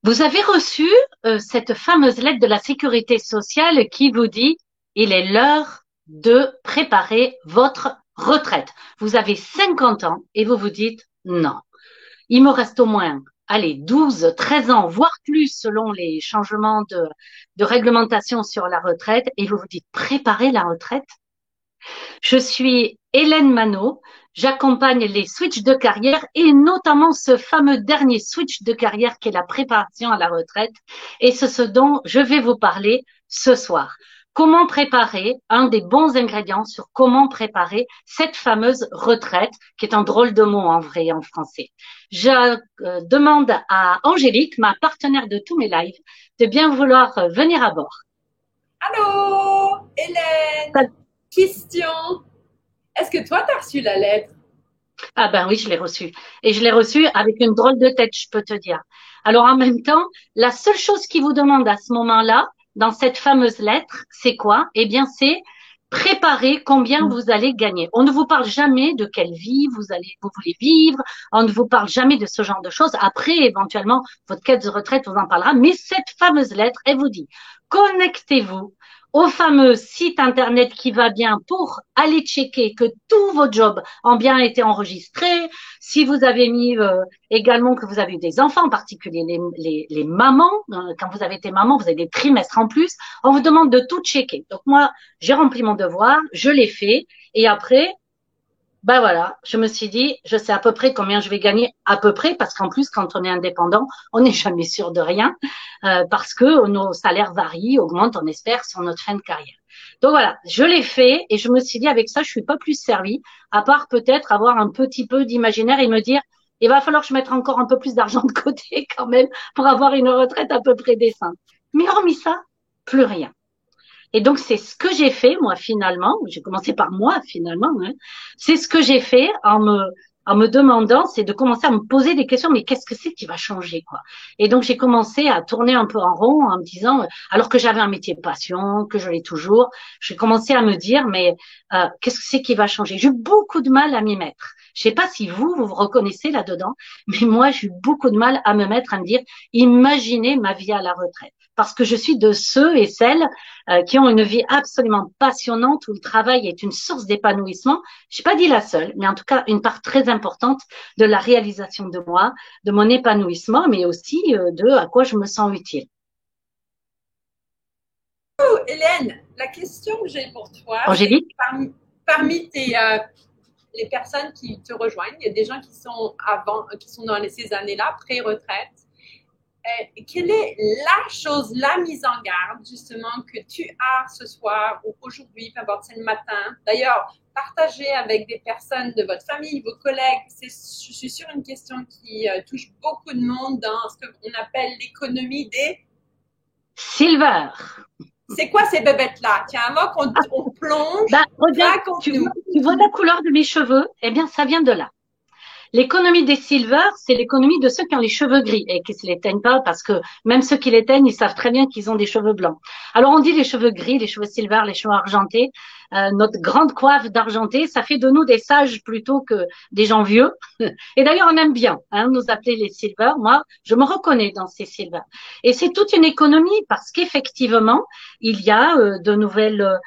Vous avez reçu cette fameuse lettre de la sécurité sociale qui vous dit il est l'heure de préparer votre retraite. Vous avez 50 ans et vous vous dites non, il me reste au moins, allez, 12, 13 ans, voire plus selon les changements de réglementation sur la retraite et vous vous dites préparer la retraite. Je suis Hélène Manot. J'accompagne les switches de carrière et notamment ce fameux dernier switch de carrière qui est la préparation à la retraite. Et c'est ce dont je vais vous parler ce soir. Comment préparer un des bons ingrédients sur comment préparer cette fameuse retraite, qui est un drôle de mot en vrai en français. Je demande à Angélique, ma partenaire de tous mes lives, de bien vouloir venir à bord. Allô, Hélène, question. Est-ce que toi, t'as reçu la lettre? Ah ben oui, je l'ai reçu. Et je l'ai reçu avec une drôle de tête, je peux te dire. Alors en même temps, la seule chose qu'il vous demande à ce moment-là, dans cette fameuse lettre, c'est quoi? Eh bien, c'est préparer combien vous allez gagner. On ne vous parle jamais de quelle vie vous voulez vivre. On ne vous parle jamais de ce genre de choses. Après, éventuellement, votre quête de retraite vous en parlera. Mais cette fameuse lettre, elle vous dit, connectez-vous au fameux site internet qui va bien pour aller checker que tous vos jobs ont bien été enregistrés. Si vous avez mis également que vous avez eu des enfants, en particulier les mamans, quand vous avez été maman, vous avez des trimestres en plus, on vous demande de tout checker. Donc moi, j'ai rempli mon devoir, je l'ai fait, et après, ben voilà, je me suis dit, je sais à peu près combien je vais gagner, à peu près, parce qu'en plus, quand on est indépendant, on n'est jamais sûr de rien, parce que nos salaires varient, augmentent, on espère, sur notre fin de carrière. Donc voilà, je l'ai fait et je me suis dit, avec ça, je suis pas plus servie, à part peut-être avoir un petit peu d'imaginaire et me dire, il va falloir que je mette encore un peu plus d'argent de côté quand même pour avoir une retraite à peu près décente. Mais hormis ça, plus rien. Et donc, c'est ce que j'ai fait, moi, finalement. J'ai commencé par moi, finalement. Hein. C'est ce que j'ai fait en me demandant, c'est de commencer à me poser des questions, mais qu'est-ce que c'est qui va changer, quoi? Et donc, j'ai commencé à tourner un peu en rond en me disant, alors que j'avais un métier de passion, que je l'ai toujours, j'ai commencé à me dire, mais qu'est-ce que c'est qui va changer? J'ai eu beaucoup de mal à m'y mettre. Je sais pas si vous vous reconnaissez là-dedans, mais moi, j'ai eu beaucoup de mal à me mettre, à me dire, imaginez ma vie à la retraite. Parce que je suis de ceux et celles qui ont une vie absolument passionnante où le travail est une source d'épanouissement. Je n'ai pas dit la seule, mais en tout cas une part très importante de la réalisation de moi, de mon épanouissement, mais aussi de à quoi je me sens utile. Oh, Hélène, la question que j'ai pour toi, c'est Angélique? parmi les personnes qui te rejoignent, il y a des gens qui sont qui sont dans ces années-là, pré-retraite. Quelle est la chose, la mise en garde, justement, que tu as ce soir ou aujourd'hui, peu importe, c'est le matin. D'ailleurs, partagez avec des personnes de votre famille, vos collègues. Je suis sûre, une question qui touche beaucoup de monde dans ce qu'on appelle l'économie des... Silver. C'est quoi ces bébêtes-là? Tiens, avant qu'on Ben, plonge, regarde, raconte-nous. tu vois la couleur de mes cheveux? Eh bien, ça vient de là. L'économie des silver, c'est l'économie de ceux qui ont les cheveux gris et qui ne se les teignent pas parce que même ceux qui les teignent, ils savent très bien qu'ils ont des cheveux blancs. Alors on dit les cheveux gris, les cheveux silver, les cheveux argentés. Notre grande coiffe d'argenté, ça fait de nous des sages plutôt que des gens vieux. Et d'ailleurs, on aime bien nous appeler les silver. Moi, je me reconnais dans ces silver. Et c'est toute une économie parce qu'effectivement, il y a de nouvelles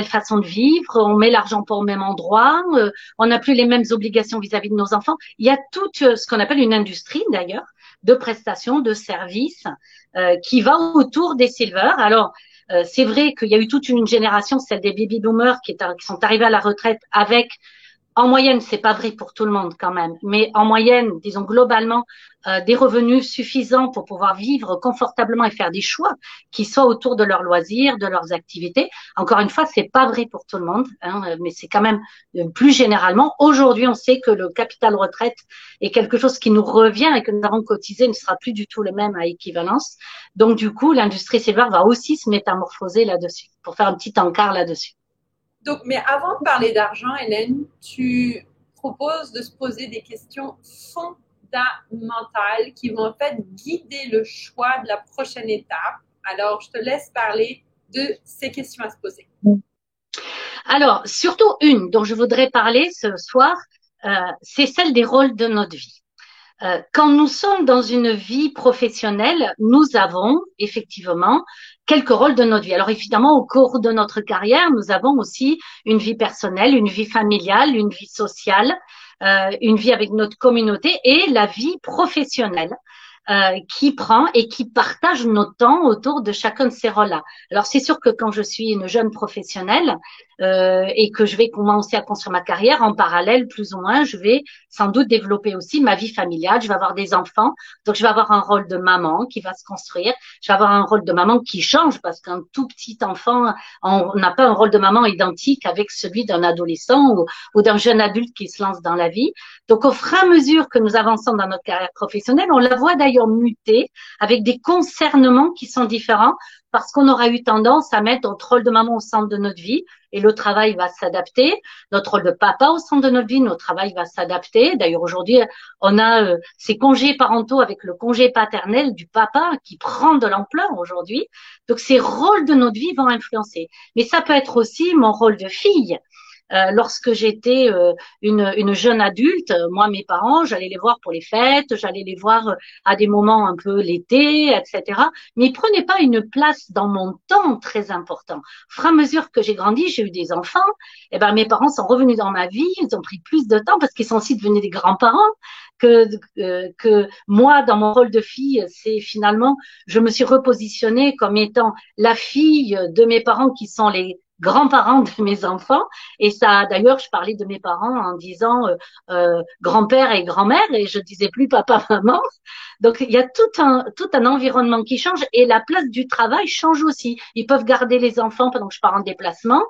façons de vivre. On met l'argent pas au même endroit. On n'a plus les mêmes obligations vis-à-vis de nos enfants. Il y a tout ce qu'on appelle une industrie d'ailleurs de prestations, de services qui va autour des silver. Alors, c'est vrai qu'il y a eu toute une génération, celle des baby boomers, qui sont arrivés à la retraite avec en moyenne, c'est pas vrai pour tout le monde quand même, mais en moyenne, disons globalement, des revenus suffisants pour pouvoir vivre confortablement et faire des choix qui soient autour de leurs loisirs, de leurs activités. Encore une fois, c'est pas vrai pour tout le monde, mais c'est quand même plus généralement. Aujourd'hui, on sait que le capital retraite est quelque chose qui nous revient et que nous avons cotisé ne sera plus du tout le même à équivalence. Donc du coup, l'industrie silver va aussi se métamorphoser là-dessus, pour faire un petit encart là-dessus. Donc, mais avant de parler d'argent, Hélène, tu proposes de se poser des questions fondamentales qui vont en fait guider le choix de la prochaine étape. Alors, je te laisse parler de ces questions à se poser. Alors, surtout une dont je voudrais parler ce soir, c'est celle des rôles de notre vie. Quand nous sommes dans une vie professionnelle, nous avons effectivement quelques rôles de notre vie. Alors évidemment, au cours de notre carrière, nous avons aussi une vie personnelle, une vie familiale, une vie sociale, une vie avec notre communauté et la vie professionnelle. Qui prend et qui partage notre temps autour de chacun de ces rôles-là. Alors c'est sûr que quand je suis une jeune professionnelle et que je vais commencer à construire ma carrière, en parallèle, plus ou moins, je vais sans doute développer aussi ma vie familiale. Je vais avoir des enfants, donc je vais avoir un rôle de maman qui va se construire. Je vais avoir un rôle de maman qui change parce qu'un tout petit enfant, on n'a pas un rôle de maman identique avec celui d'un adolescent ou d'un jeune adulte qui se lance dans la vie. Donc, au fur et à mesure que nous avançons dans notre carrière professionnelle, on la voit d'ailleurs muter avec des concernements qui sont différents parce qu'on aura eu tendance à mettre notre rôle de maman au centre de notre vie et le travail va s'adapter. Notre rôle de papa au centre de notre vie, notre travail va s'adapter. D'ailleurs, aujourd'hui, on a ces congés parentaux avec le congé paternel du papa qui prend de l'ampleur aujourd'hui. Donc, ces rôles de notre vie vont influencer. Mais ça peut être aussi mon rôle de fille. Lorsque j'étais une jeune adulte, moi, mes parents, j'allais les voir pour les fêtes, j'allais les voir à des moments un peu l'été, etc. Mais ils prenaient pas une place dans mon temps très important. Au fur et à mesure que j'ai grandi, j'ai eu des enfants. Et ben, mes parents sont revenus dans ma vie. Ils ont pris plus de temps parce qu'ils sont aussi devenus des grands-parents. Que moi, dans mon rôle de fille, c'est finalement, je me suis repositionnée comme étant la fille de mes parents qui sont les grands-parents de mes enfants. Et ça, d'ailleurs, je parlais de mes parents en disant grand-père et grand-mère et je disais plus papa, maman. Donc, il y a tout un environnement qui change et la place du travail change aussi. Ils peuvent garder les enfants pendant que je pars en déplacement.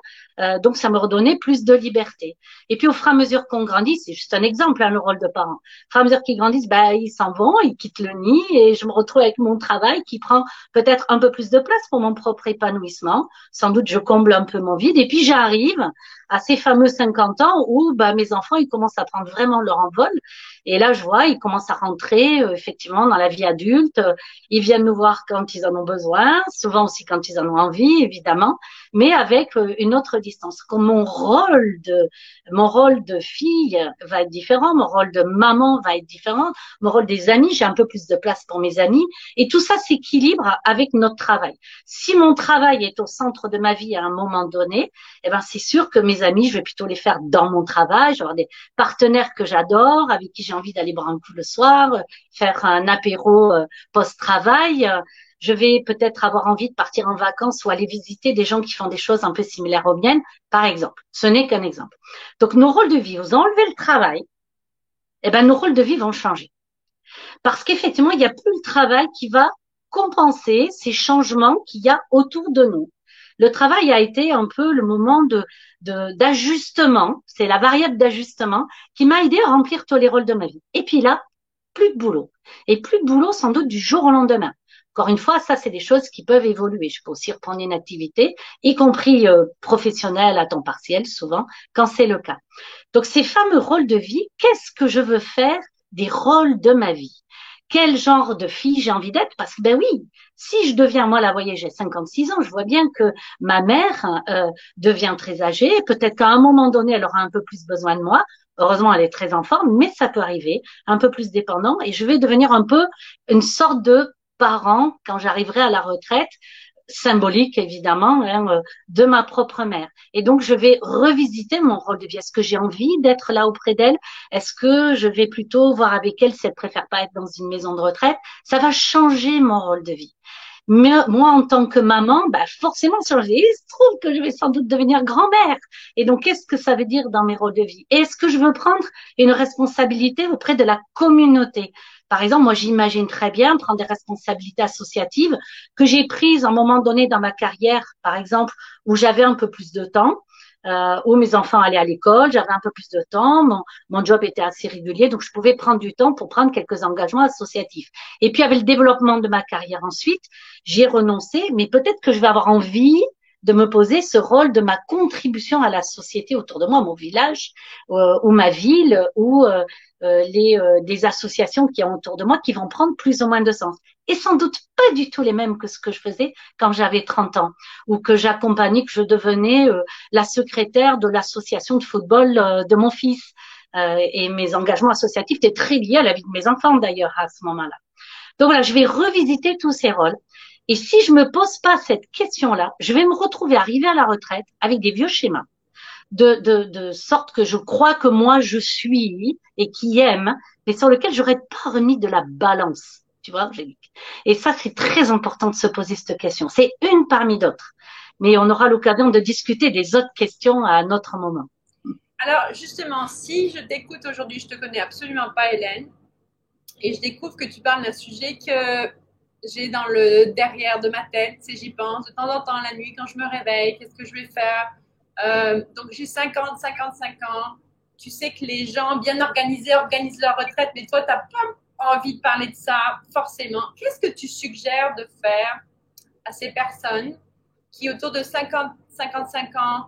Donc, ça me redonnait plus de liberté. Et puis, au fur et à mesure qu'on grandit, c'est juste un exemple, hein, le rôle de parent. Au fur et à mesure qu'ils grandissent, ben, ils s'en vont, ils quittent le nid et je me retrouve avec mon travail qui prend peut-être un peu plus de place pour mon propre épanouissement. Sans doute, je comble un peu mon vide. Et puis, j'arrive à ces fameux 50 ans où bah, mes enfants, ils commencent à prendre vraiment leur envol. Et là, je vois, ils commencent à rentrer effectivement dans la vie adulte. Ils viennent nous voir quand ils en ont besoin, souvent aussi quand ils en ont envie, évidemment, mais avec une autre distance. Comme mon rôle de fille va être différent, mon rôle de maman va être différent, mon rôle des amis, j'ai un peu plus de place pour mes amis. Et tout ça s'équilibre avec notre travail. Si mon travail est au centre de ma vie à un moment donné, eh ben c'est sûr que mes amis, je vais plutôt les faire dans mon travail. Je vais avoir des partenaires que j'adore, avec qui j'ai envie d'aller boire un coup le soir, faire un apéro post-travail. Je vais peut-être avoir envie de partir en vacances ou aller visiter des gens qui font des choses un peu similaires aux miennes, par exemple. Ce n'est qu'un exemple. Donc, nos rôles de vie, vous enlevez le travail, eh ben, nos rôles de vie vont changer. Parce qu'effectivement, il n'y a plus le travail qui va compenser ces changements qu'il y a autour de nous. Le travail a été un peu le moment d'ajustement, c'est la variable d'ajustement qui m'a aidé à remplir tous les rôles de ma vie. Et puis là, plus de boulot. Et plus de boulot sans doute du jour au lendemain. Encore une fois, ça, c'est des choses qui peuvent évoluer. Je peux aussi reprendre une activité, y compris professionnelle à temps partiel, souvent, quand c'est le cas. Donc, ces fameux rôles de vie, qu'est-ce que je veux faire des rôles de ma vie? Quel genre de fille j'ai envie d'être? Parce que, ben oui, si je deviens, moi, là, vous voyez, j'ai 56 ans, je vois bien que ma mère devient très âgée. Peut-être qu'à un moment donné, elle aura un peu plus besoin de moi. Heureusement, elle est très en forme, mais ça peut arriver, un peu plus dépendant. Et je vais devenir un peu une sorte de parent quand j'arriverai à la retraite, symbolique évidemment, hein, de ma propre mère. Et donc, je vais revisiter mon rôle de vie. Est-ce que j'ai envie d'être là auprès d'elle? Est-ce que je vais plutôt voir avec elle si elle préfère pas être dans une maison de retraite? Ça va changer mon rôle de vie. Mais moi, en tant que maman, bah forcément, il se trouve que je vais sans doute devenir grand-mère. Et donc, qu'est-ce que ça veut dire dans mes rôles de vie? Est-ce que je veux prendre une responsabilité auprès de la communauté? Par exemple, moi, j'imagine très bien prendre des responsabilités associatives que j'ai prises à un moment donné dans ma carrière, par exemple, où j'avais un peu plus de temps, où mes enfants allaient à l'école, j'avais un peu plus de temps, mon job était assez régulier, donc je pouvais prendre du temps pour prendre quelques engagements associatifs. Et puis, avec le développement de ma carrière ensuite, j'y ai renoncé, mais peut-être que je vais avoir envie de me poser ce rôle de ma contribution à la société autour de moi, mon village ou ma ville ou des associations qui ont autour de moi qui vont prendre plus ou moins de sens. Et sans doute pas du tout les mêmes que ce que je faisais quand j'avais 30 ans ou que j'accompagnais, que je devenais la secrétaire de l'association de football de mon fils. et mes engagements associatifs étaient très liés à la vie de mes enfants d'ailleurs à ce moment-là. Donc voilà, je vais revisiter tous ces rôles. Et si je me pose pas cette question-là, je vais me retrouver arriver à la retraite avec des vieux schémas de sorte que je crois que moi je suis et qui aime, mais sur lequel j'aurais pas remis de la balance. Tu vois, Angélique. Et ça, c'est très important de se poser cette question. C'est une parmi d'autres. Mais on aura l'occasion de discuter des autres questions à un autre moment. Alors, justement, si je t'écoute aujourd'hui, je te connais absolument pas, Hélène, et je découvre que tu parles d'un sujet que j'ai dans le derrière de ma tête, si j'y pense de temps en temps la nuit quand je me réveille, qu'est-ce que je vais faire? Donc j'ai 50, 55 ans. Tu sais que les gens bien organisés organisent leur retraite, mais toi, tu n'as pas envie de parler de ça forcément. Qu'est-ce que tu suggères de faire à ces personnes qui, autour de 50, 55 ans,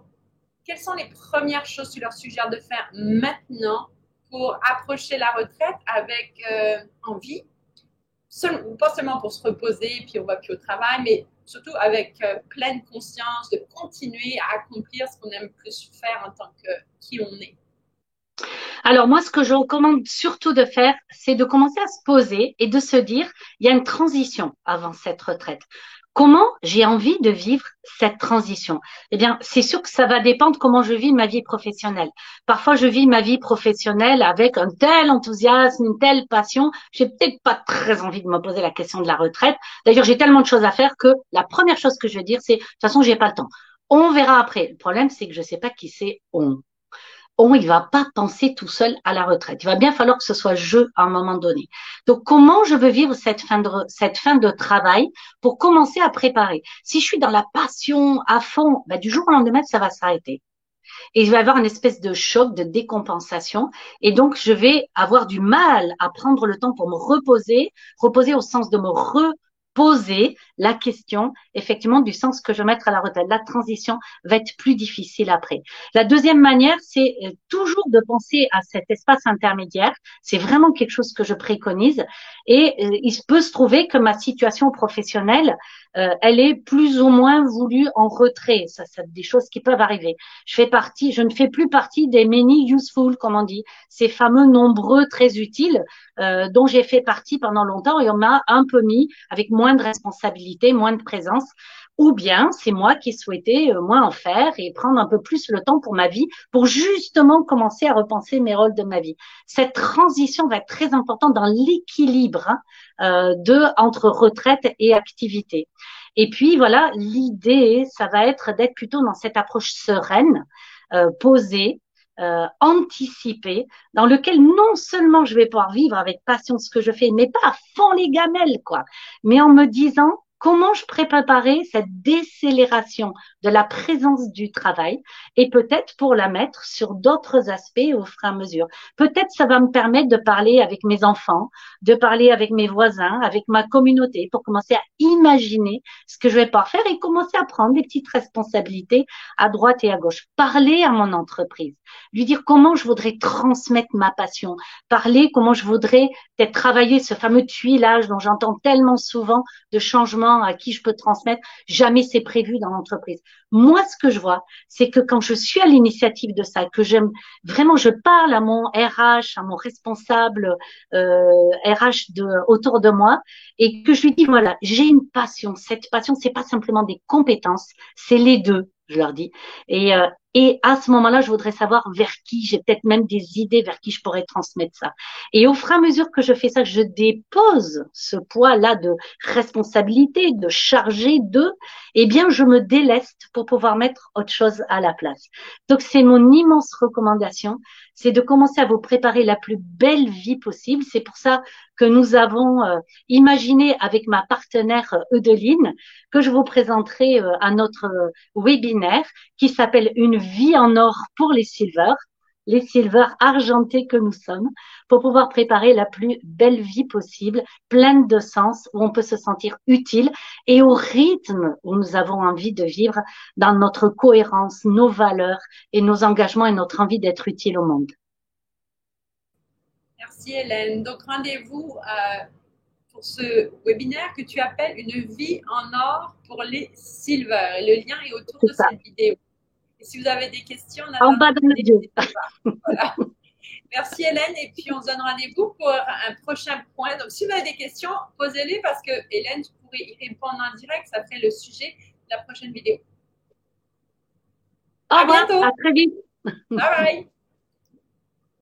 quelles sont les premières choses que tu leur suggères de faire maintenant pour approcher la retraite avec envie, pas seulement pour se reposer puis on va plus au travail, mais surtout avec pleine conscience de continuer à accomplir ce qu'on aime plus faire en tant que qui on est. Alors moi, ce que je recommande surtout de faire, c'est de commencer à se poser et de se dire, il y a une transition avant cette retraite. Comment j'ai envie de vivre cette transition? Eh bien, c'est sûr que ça va dépendre comment je vis ma vie professionnelle. Parfois, je vis ma vie professionnelle avec un tel enthousiasme, une telle passion. J'ai peut-être pas très envie de me poser la question de la retraite. D'ailleurs, j'ai tellement de choses à faire que la première chose que je vais dire, c'est, de toute façon, j'ai pas le temps. On verra après. Le problème, c'est que je sais pas qui c'est on. Il va pas penser tout seul à la retraite. Il va bien falloir que ce soit je à un moment donné. Donc, comment je veux vivre cette fin de travail pour commencer à préparer? Si je suis dans la passion à fond, ben, du jour au lendemain, ça va s'arrêter. Et je vais avoir une espèce de choc, de décompensation. Et donc, je vais avoir du mal à prendre le temps pour me reposer au sens de me reposer la question, effectivement, du sens que je vais mettre à la retraite. La transition va être plus difficile après. La deuxième manière, c'est toujours de penser à cet espace intermédiaire. C'est vraiment quelque chose que je préconise. Et il peut se trouver que ma situation professionnelle, elle est plus ou moins voulue en retrait. Ça, c'est des choses qui peuvent arriver. Je ne fais plus partie des many useful, comme on dit, ces fameux nombreux très utiles dont j'ai fait partie pendant longtemps et on m'a un peu mis avec moins de responsabilité, moins de présence. Ou bien c'est moi qui souhaitais moins en faire et prendre un peu plus le temps pour ma vie, pour justement commencer à repenser mes rôles de ma vie. Cette transition va être très importante dans l'équilibre entre retraite et activité. Et puis voilà, l'idée, ça va être d'être plutôt dans cette approche sereine, posée, anticipée, dans lequel non seulement je vais pouvoir vivre avec passion ce que je fais, mais pas à fond les gamelles, quoi, mais en me disant comment je pourrais préparer cette décélération de la présence du travail et peut-être pour la mettre sur d'autres aspects au fur et à mesure. Peut-être ça va me permettre de parler avec mes enfants, de parler avec mes voisins, avec ma communauté pour commencer à imaginer ce que je vais pouvoir faire et commencer à prendre des petites responsabilités à droite et à gauche. Parler à mon entreprise, lui dire comment je voudrais transmettre ma passion, parler comment je voudrais peut-être travailler ce fameux tuilage dont j'entends tellement souvent de changement à qui je peux transmettre. Jamais c'est prévu dans l'entreprise. Moi, ce que je vois, c'est que quand je suis à l'initiative de ça, que j'aime vraiment, je parle à mon RH, à mon responsable RH autour de moi, et que je lui dis voilà, j'ai une passion. Cette passion, c'est pas simplement des compétences, c'est les deux. Je leur dis. Et à ce moment-là, je voudrais savoir vers qui, j'ai peut-être même des idées vers qui je pourrais transmettre ça. Et au fur et à mesure que je fais ça, je dépose ce poids-là de responsabilité, de charger de, eh bien, je me déleste pour pouvoir mettre autre chose à la place. Donc, c'est mon immense recommandation, c'est de commencer à vous préparer la plus belle vie possible. C'est pour ça que nous avons imaginé avec ma partenaire Eudeline que je vous présenterai à notre webinaire qui s'appelle Une vie en or pour les silvers argentés que nous sommes, pour pouvoir préparer la plus belle vie possible, pleine de sens, où on peut se sentir utile et au rythme où nous avons envie de vivre dans notre cohérence, nos valeurs et nos engagements et notre envie d'être utile au monde. Merci Hélène. Donc rendez-vous pour ce webinaire que tu appelles Une vie en or pour les silvers. Et le lien est autour de cette vidéo. Et si vous avez des questions, en bas de la vidéo. Voilà. Merci Hélène. Et puis, on se donne rendez-vous pour un prochain point. Donc, si vous avez des questions, posez-les parce que Hélène, je pourrais y répondre en direct. Ça fait le sujet de la prochaine vidéo. Au À revoir, bientôt. à très vite. Bye bye.